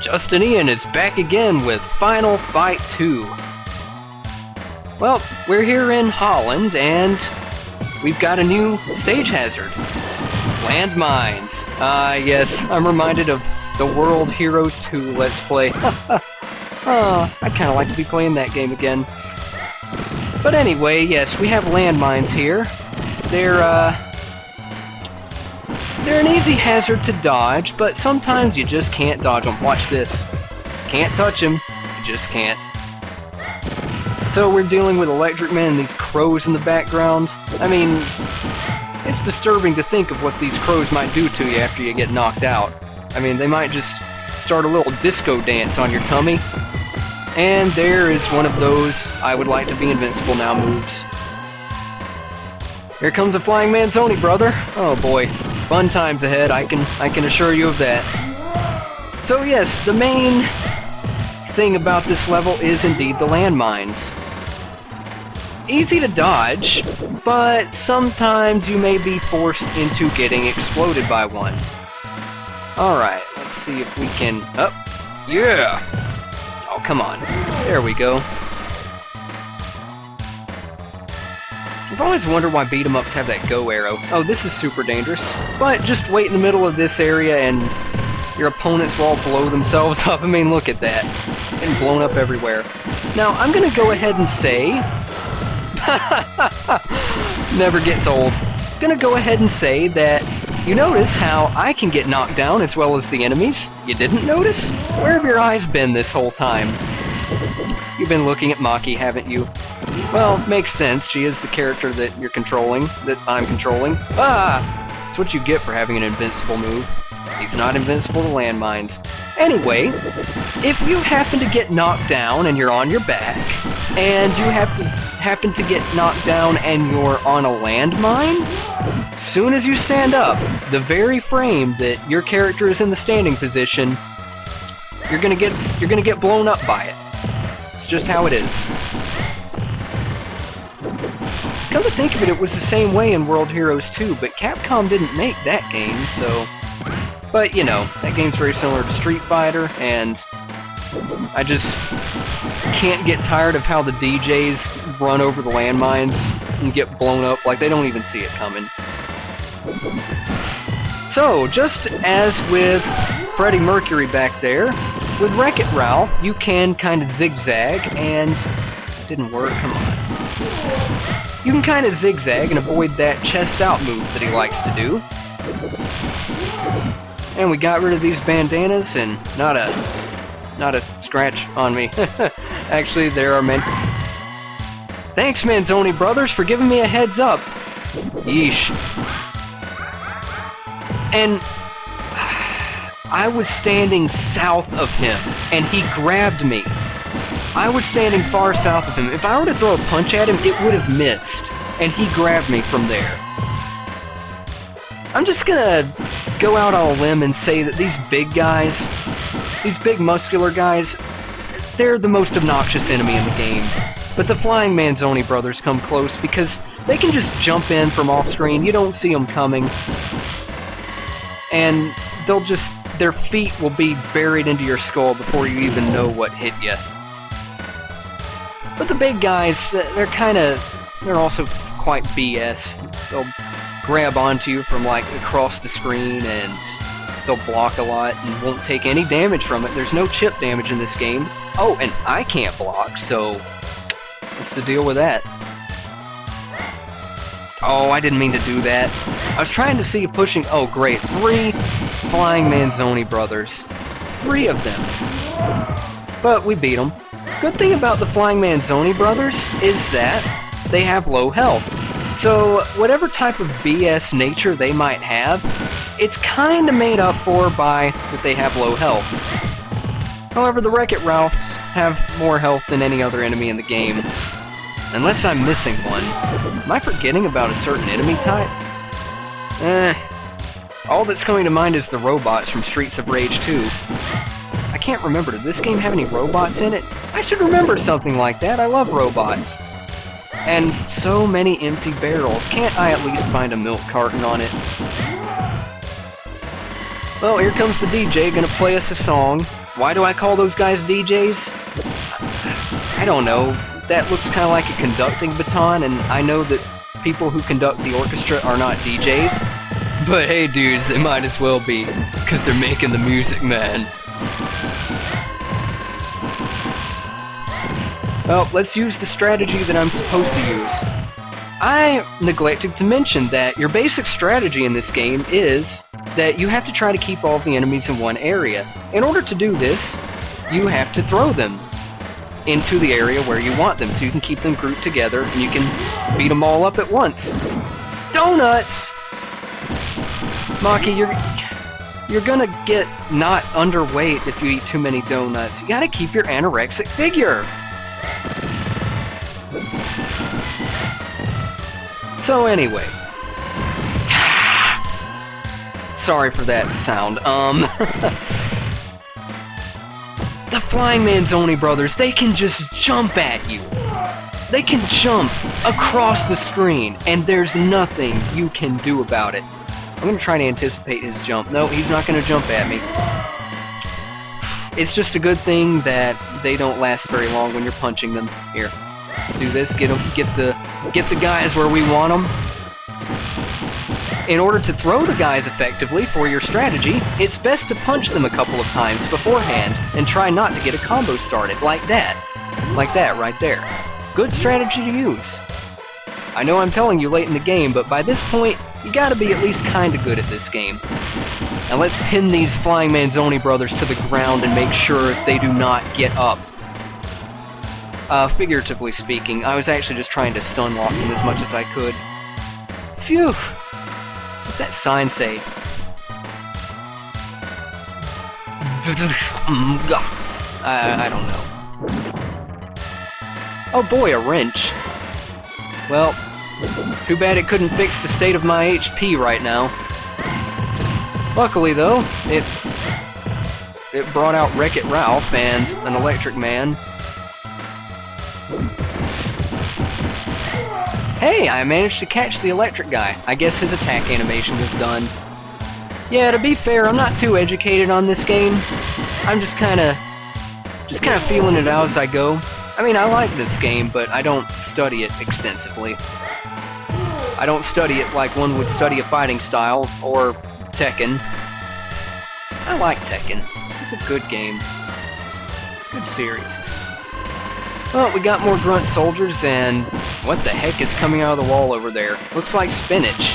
Justin Ian is back again with Final Fight 2. Well, we're here in Holland, and we've got a new stage hazard. Landmines. Yes, I'm reminded of the World Heroes 2 Let's Play. I'd kind of like to be playing that game again. But anyway, yes, we have landmines here. They're an easy hazard to dodge, but sometimes you just can't dodge them. Watch this. Can't touch them. You just can't. So we're dealing with Electric Man and these crows in the background. I mean, it's disturbing to think of what these crows might do to you after you get knocked out. I mean, they might just start a little disco dance on your tummy. And there is one of those I would like to be invincible now moves. Here comes the Flying Manzoni, brother. Oh boy. Fun times ahead, I can assure you of that. So yes, the main thing about this level is indeed the landmines. Easy to dodge, but sometimes you may be forced into getting exploded by one. Alright, let's see if we can... Oh, yeah! Oh, come on. There we go. I've always wondered why beat-em-ups have that go arrow. Oh, this is super dangerous. But just wait in the middle of this area and your opponents will all blow themselves up. I mean, look at that. Getting blown up everywhere. Now, I'm gonna go ahead and say... Never gets old. Gonna go ahead and say that you notice how I can get knocked down as well as the enemies? You didn't notice? Where have your eyes been this whole time? You've been looking at Maki, haven't you? Well, makes sense. She is the character that you're controlling, that I'm controlling. Ah! That's what you get for having an invincible move. He's not invincible to landmines. Anyway, if you happen to get knocked down and you're on your back, and you happen to get knocked down and you're on a landmine, soon as you stand up, the very frame that your character is in the standing position, you're gonna get blown up by it. It's just how it is. Come to think of it, it was the same way in World Heroes 2, but Capcom didn't make that game, so... But, you know, that game's very similar to Street Fighter, and I just can't get tired of how the DJs run over the landmines and get blown up like they don't even see it coming. So, just as with Freddie Mercury back there, with Wreck-It Ralph, you can kind of zigzag, and... It didn't work, come on. You can kind of zigzag and avoid that chest-out move that he likes to do. And we got rid of these bandanas, and not a scratch on me. Actually, there are Thanks, Manzoni Brothers, for giving me a heads up. Yeesh. And I was standing south of him, and he grabbed me. I was standing far south of him. If I were to throw a punch at him, it would have missed, and he grabbed me from there. I'm just gonna go out on a limb and say that these big guys, these big muscular guys, they're the most obnoxious enemy in the game. But the Flying Manzoni Brothers come close because they can just jump in from off screen, you don't see them coming, and their feet will be buried into your skull before you even know what hit you. But the big guys, they're also quite BS. They'll grab onto you from like across the screen and they'll block a lot and won't take any damage from it. There's no chip damage in this game. Oh, and I can't block, so what's the deal with that? Oh, I didn't mean to do that. I was trying to see you pushing... Oh, great. 3 Flying Manzoni Brothers. 3 of them. But we beat them. Good thing about the Flying Manzoni Brothers is that they have low health. So, whatever type of BS nature they might have, it's kinda made up for by that they have low health. However, the Wreck-It Ralphs have more health than any other enemy in the game. Unless I'm missing one. Am I forgetting about a certain enemy type? All that's coming to mind is the robots from Streets of Rage 2. I can't remember, did this game have any robots in it? I should remember something like that, I love robots. And so many empty barrels. Can't I at least find a milk carton on it? Well, here comes the DJ, gonna play us a song. Why do I call those guys DJs? I don't know. That looks kind of like a conducting baton, and I know that people who conduct the orchestra are not DJs. But hey dudes, they might as well be, because they're making the music, man. Well, let's use the strategy that I'm supposed to use. I neglected to mention that your basic strategy in this game is that you have to try to keep all of the enemies in one area. In order to do this, you have to throw them into the area where you want them, so you can keep them grouped together and you can beat them all up at once. Donuts! Maki, you're gonna get not underweight if you eat too many donuts. You gotta keep your anorexic figure. So anyway, sorry for that sound. The Flying Manzoni brothers, they can just jump at you. They can jump across the screen, and there's nothing you can do about it. I'm gonna try to anticipate his jump. No, he's not gonna jump at me. It's just a good thing that they don't last very long when you're punching them. Here, let's do this. Get the guys where we want them. In order to throw the guys effectively for your strategy, it's best to punch them a couple of times beforehand and try not to get a combo started, like that. Like that right there. Good strategy to use. I know I'm telling you late in the game, but by this point, you gotta be at least kinda good at this game. Now let's pin these Flying Manzoni brothers to the ground and make sure they do not get up. Figuratively speaking, I was actually just trying to stun lock them as much as I could. Phew! What's that sign say? I don't know. Oh boy, a wrench. Well, too bad it couldn't fix the state of my HP right now. Luckily though, it brought out Wreck-It Ralph and an Electric Man. Hey, I managed to catch the electric guy. I guess his attack animation was done. Yeah, to be fair, I'm not too educated on this game. I'm just kinda feeling it out as I go. I mean, I like this game, but I don't study it extensively. I don't study it like one would study a fighting style, or Tekken. I like Tekken. It's a good game. Good series. Well, we got more grunt soldiers, and what the heck is coming out of the wall over there? Looks like spinach.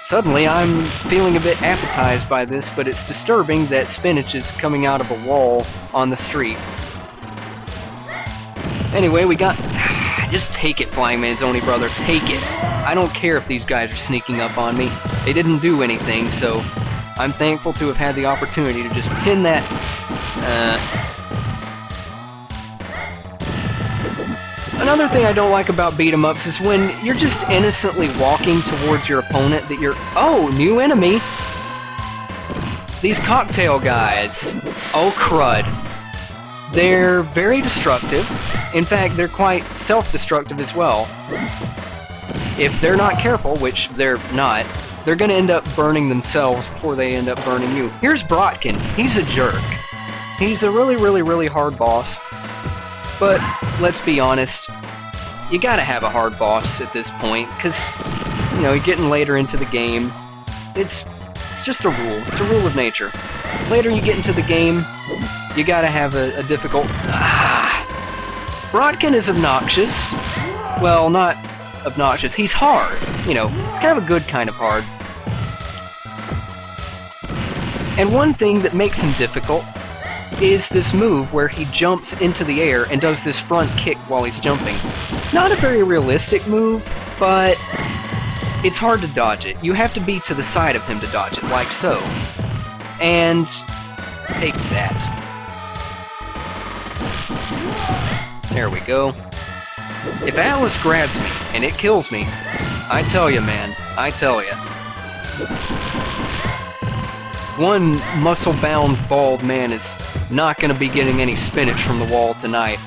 Suddenly, I'm feeling a bit appetized by this, but it's disturbing that spinach is coming out of a wall on the street. Anyway, we got... Just take it, Flying Manzoni brother, take it. I don't care if these guys are sneaking up on me. They didn't do anything, so I'm thankful to have had the opportunity to just pin that... Another thing I don't like about beat-em-ups is when you're just innocently walking towards your opponent that you're... Oh, new enemy! These cocktail guys. Oh, crud. They're very destructive. In fact, they're quite self-destructive as well. If they're not careful, which they're not, they're gonna end up burning themselves before they end up burning you. Here's Brotkin. He's a jerk. He's a really, really, really hard boss. But, let's be honest, you gotta have a hard boss at this point, because, you know, you're getting later into the game. It's just a rule. It's a rule of nature. Later you get into the game, you gotta have a difficult... Brotkin is obnoxious. Well, not obnoxious. He's hard. You know, it's kind of a good kind of hard. And one thing that makes him difficult is this move where he jumps into the air and does this front kick while he's jumping. Not a very realistic move, but it's hard to dodge it. You have to be to the side of him to dodge it, like so. And take that. There we go. If Atlas grabs me and it kills me, I tell you, man, I tell you. One muscle-bound, bald man is not going to be getting any spinach from the wall tonight.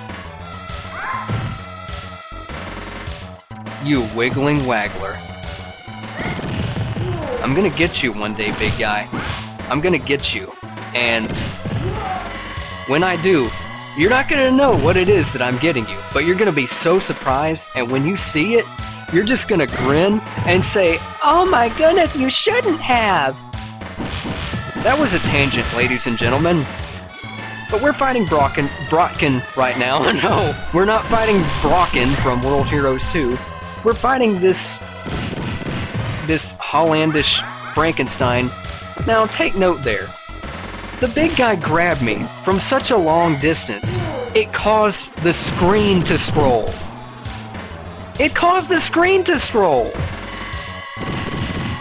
You wiggling waggler. I'm going to get you one day, big guy. I'm going to get you. And when I do, you're not gonna know what it is that I'm getting you, but you're gonna be so surprised, and when you see it, you're just gonna grin and say, "Oh my goodness, you shouldn't have!" That was a tangent, ladies and gentlemen. But we're fighting Brotkin right now. No, we're not fighting Brocken from World Heroes 2. We're fighting this Hollandish Frankenstein. Now, take note there. The big guy grabbed me from such a long distance, it caused the screen to scroll. It caused the screen to scroll!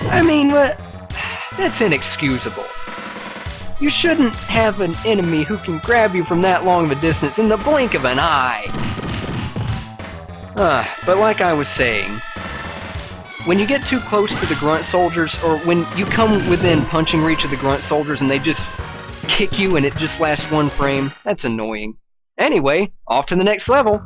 I mean, that's inexcusable. You shouldn't have an enemy who can grab you from that long of a distance in the blink of an eye. But like I was saying, when you get too close to the grunt soldiers, or when you come within punching reach of the grunt soldiers and they just kick you and it just lasts one frame, that's annoying. Anyway, off to the next level.